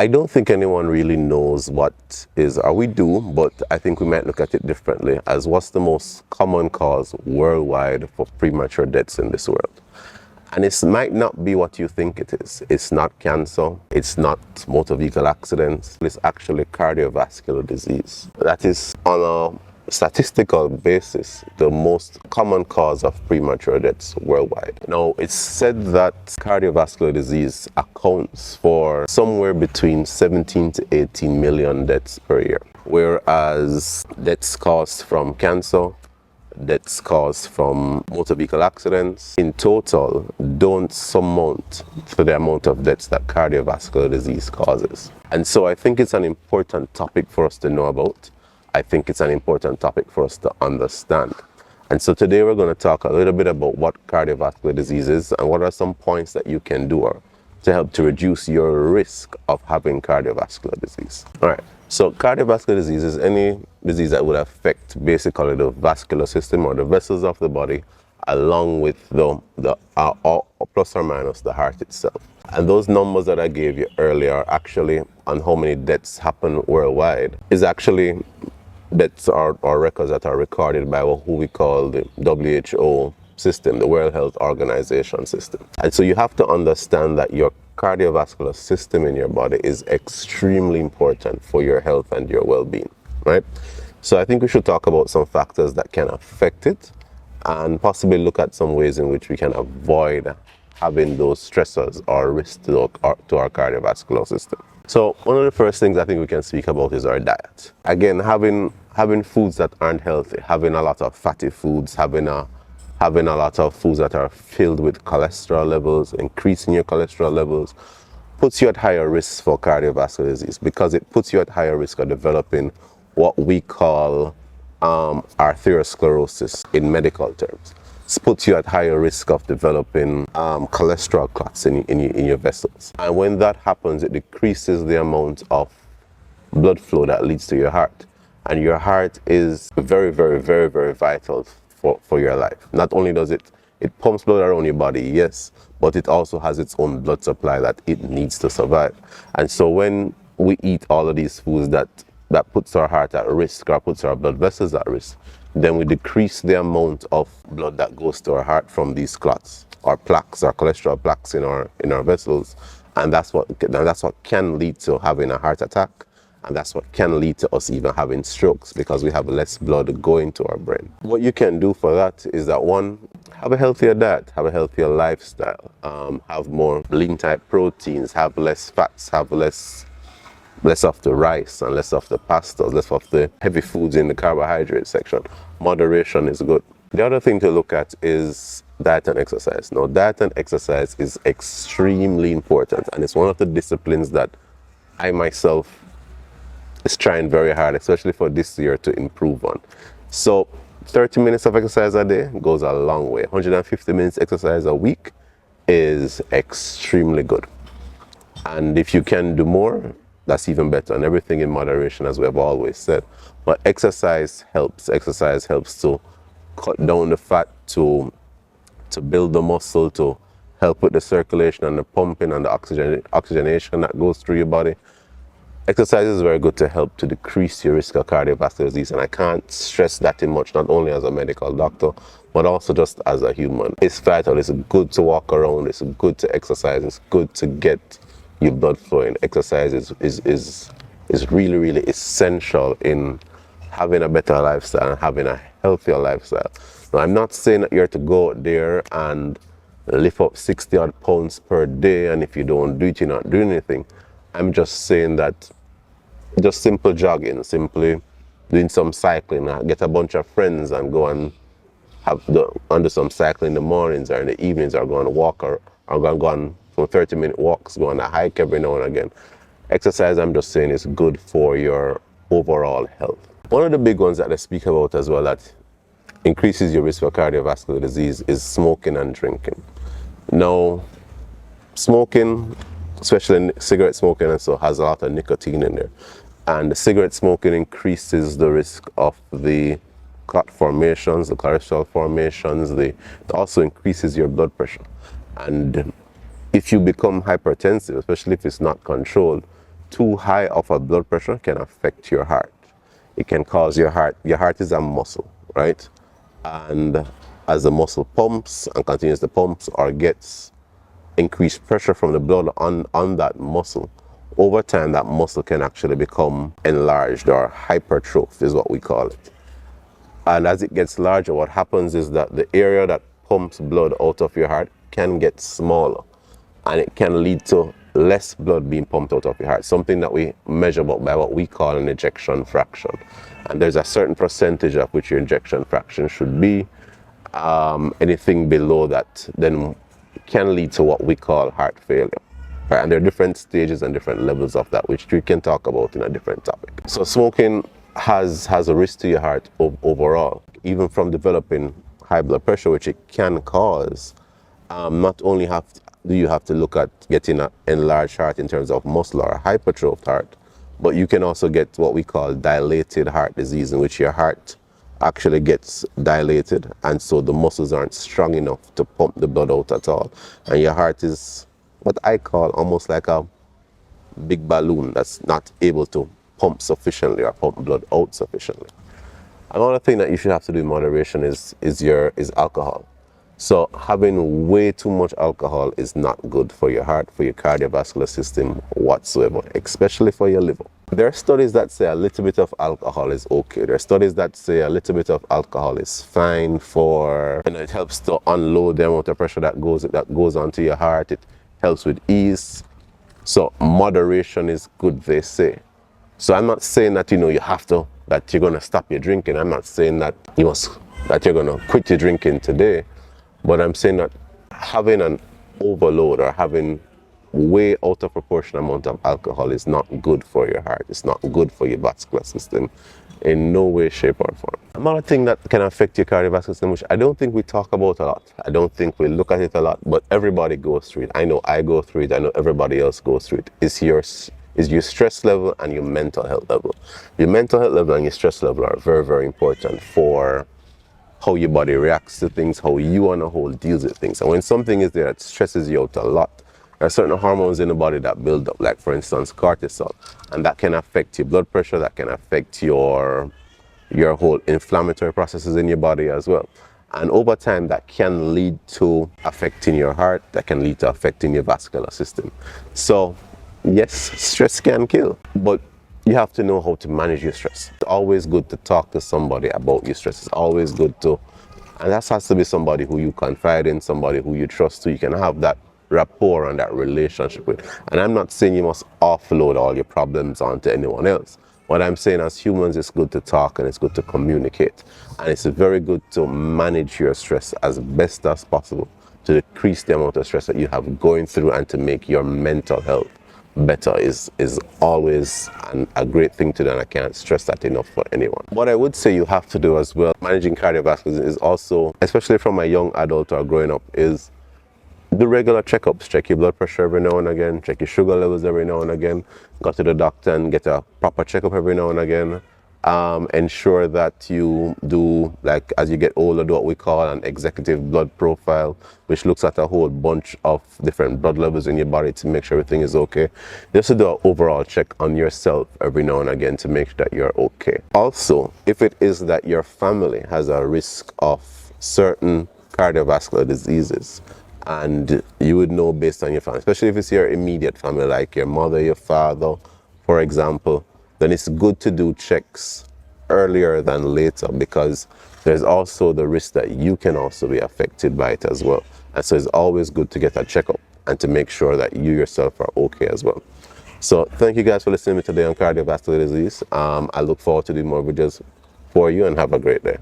I don't think anyone really knows what is, or we do, but I think we might look at it differently as what's the most common cause worldwide for premature deaths in this world. And it might not be what you think it is. It's not cancer, it's not motor vehicle accidents, it's actually cardiovascular disease. That is, on a statistical basis, the most common cause of premature deaths worldwide. Now, it's said that cardiovascular disease accounts for somewhere between 17 to 18 million deaths per year, whereas deaths caused from cancer, deaths caused from motor vehicle accidents, in total, don't amount to the amount of deaths that cardiovascular disease causes. And so I think it's an important topic for us to know about. I think it's an important topic for us to understand. And so today we're going to talk a little bit about what cardiovascular disease is and what are some points that you can do to help to reduce your risk of having cardiovascular disease. All right. So cardiovascular disease is any disease that would affect basically the vascular system or the vessels of the body, along with the plus or minus the heart itself. And those numbers that I gave you earlier, actually on how many deaths happen worldwide, is actually deaths or records that are recorded by who we call the WHO system, the World Health Organization system. And so you have to understand that your cardiovascular system in your body is extremely important for your health and your well-being, right? So I think we should talk about some factors that can affect it and possibly look at some ways in which we can avoid having those stressors or risks to our cardiovascular system. So one of the first things I think we can speak about is our diet. Again, having foods that aren't healthy, having a lot of fatty foods, having a lot of foods that are filled with cholesterol levels, increasing your cholesterol levels, puts you at higher risk for cardiovascular disease because it puts you at higher risk of developing what we call arteriosclerosis in medical terms. It puts you at higher risk of developing cholesterol clots in your vessels. And when that happens, it decreases the amount of blood flow that leads to your heart. And your heart is very, very, very, very vital for your life. Not only does it pumps blood around your body, yes, but it also has its own blood supply that it needs to survive. And so when we eat all of these foods that puts our heart at risk or puts our blood vessels at risk, then we decrease the amount of blood that goes to our heart from these clots or plaques or cholesterol plaques in our vessels. And that's what can lead to having a heart attack. And that's what can lead to us even having strokes because we have less blood going to our brain. What you can do for that is that, one, have a healthier diet, have a healthier lifestyle, have more lean type proteins, have less fats, have less of the rice and less of the pastas, less of the heavy foods in the carbohydrate section. Moderation is good. The other thing to look at is diet and exercise. Now, diet and exercise is extremely important, and it's one of the disciplines that I myself is trying very hard, especially for this year, to improve on. So 30 minutes of exercise a day goes a long way. 150 minutes exercise a week is extremely good. And if you can do more, that's even better. And everything in moderation, as we have always said. But exercise helps. Exercise helps to cut down the fat, to build the muscle, to help with the circulation and the pumping and the oxygenation that goes through your body. Exercise is very good to help to decrease your risk of cardiovascular disease, and I can't stress that much, not only as a medical doctor, but also just as a human. It's vital. It's good to walk around. It's good to exercise. It's good to get your blood flowing. Exercise is really, really essential in having a better lifestyle and having a healthier lifestyle. Now, I'm not saying that you're to go out there and lift up 60 odd pounds per day, and if you don't do it, you're not doing anything. I'm just saying that just simple jogging, simply doing some cycling, get a bunch of friends and go and do some cycling in the mornings or in the evenings, or go on a walk or go on for 30-minute walks, go on a hike every now and again. Exercise, I'm just saying, is good for your overall health. One of the big ones that they speak about as well that increases your risk for cardiovascular disease is smoking and drinking. Now, smoking, especially cigarette smoking, and so has a lot of nicotine in there. And the cigarette smoking increases the risk of the clot formations, the cholesterol formations. It also increases your blood pressure. And if you become hypertensive, especially if it's not controlled, too high of a blood pressure can affect your heart. It can cause your heart is a muscle, right? And as the muscle pumps and continues to pump or gets increased pressure from the blood on that muscle, over time that muscle can actually become enlarged, or hypertrophed is what we call it. And as it gets larger, what happens is that the area that pumps blood out of your heart can get smaller, and it can lead to less blood being pumped out of your heart, something that we measure by what we call an ejection fraction. And there's a certain percentage of which your ejection fraction should be. Anything below that then can lead to what we call heart failure. Right? And there are different stages and different levels of that, which we can talk about in a different topic. So smoking has a risk to your heart overall, even from developing high blood pressure, which it can cause. Not only do you have to look at getting an enlarged heart in terms of muscle or a hypertrophed heart, but you can also get what we call dilated heart disease, in which your heart actually gets dilated, and so the muscles aren't strong enough to pump the blood out at all, and your heart is what I call almost like a big balloon that's not able to pump sufficiently or pump blood out sufficiently. Another thing that you should have to do in moderation is alcohol. So having way too much alcohol is not good for your heart, for your cardiovascular system whatsoever, especially for your liver. There are studies that say a little bit of alcohol is okay. There are studies that say a little bit of alcohol is fine for, and it helps to unload the amount of pressure that goes onto your heart. It helps with ease. So moderation is good, they say. So I'm not saying that that you're gonna stop your drinking. I'm not saying that you're gonna quit your drinking today. But I'm saying that having an overload or having way out of proportion amount of alcohol is not good for your heart. It's not good for your vascular system in no way, shape or form. Another thing that can affect your cardiovascular system, which I don't think we talk about a lot, I don't think we look at it a lot, but everybody goes through it. I know I go through it, I know everybody else goes through it, is your stress level and your mental health level. Your mental health level and your stress level are very, very important for how your body reacts to things, how you on a whole deals with things. And when something is there that stresses you out a lot, there are certain hormones in the body that build up, like for instance cortisol, and that can affect your blood pressure, that can affect your whole inflammatory processes in your body as well. And over time that can lead to affecting your heart, that can lead to affecting your vascular system. So yes, stress can kill, but you have to know how to manage your stress. It's always good to talk to somebody about your stress. It's always good and that has to be somebody who you confide in, somebody who you trust, so you can have that rapport and that relationship with. And I'm not saying you must offload all your problems onto anyone else. What I'm saying, as humans, it's good to talk and it's good to communicate. And it's very good to manage your stress as best as possible to decrease the amount of stress that you have going through, and to make your mental health better is always a great thing to do, and I can't stress that enough for anyone. What I would say you have to do as well, managing cardiovascular, is also, especially from a young adult or growing up, is do regular checkups. Check your blood pressure every now and again, check your sugar levels every now and again, go to the doctor and get a proper checkup every now and again. Ensure that you do, like as you get older, do what we call an executive blood profile, which looks at a whole bunch of different blood levels in your body to make sure everything is okay. Just to do an overall check on yourself every now and again to make sure that you're okay. Also, if it is that your family has a risk of certain cardiovascular diseases, and you would know based on your family, especially if it's your immediate family, like your mother, your father, for example, then it's good to do checks earlier than later, because there's also the risk that you can also be affected by it as well. And so it's always good to get a checkup and to make sure that you yourself are okay as well. So thank you guys for listening to me today on cardiovascular disease. I look forward to doing more videos for you, and have a great day.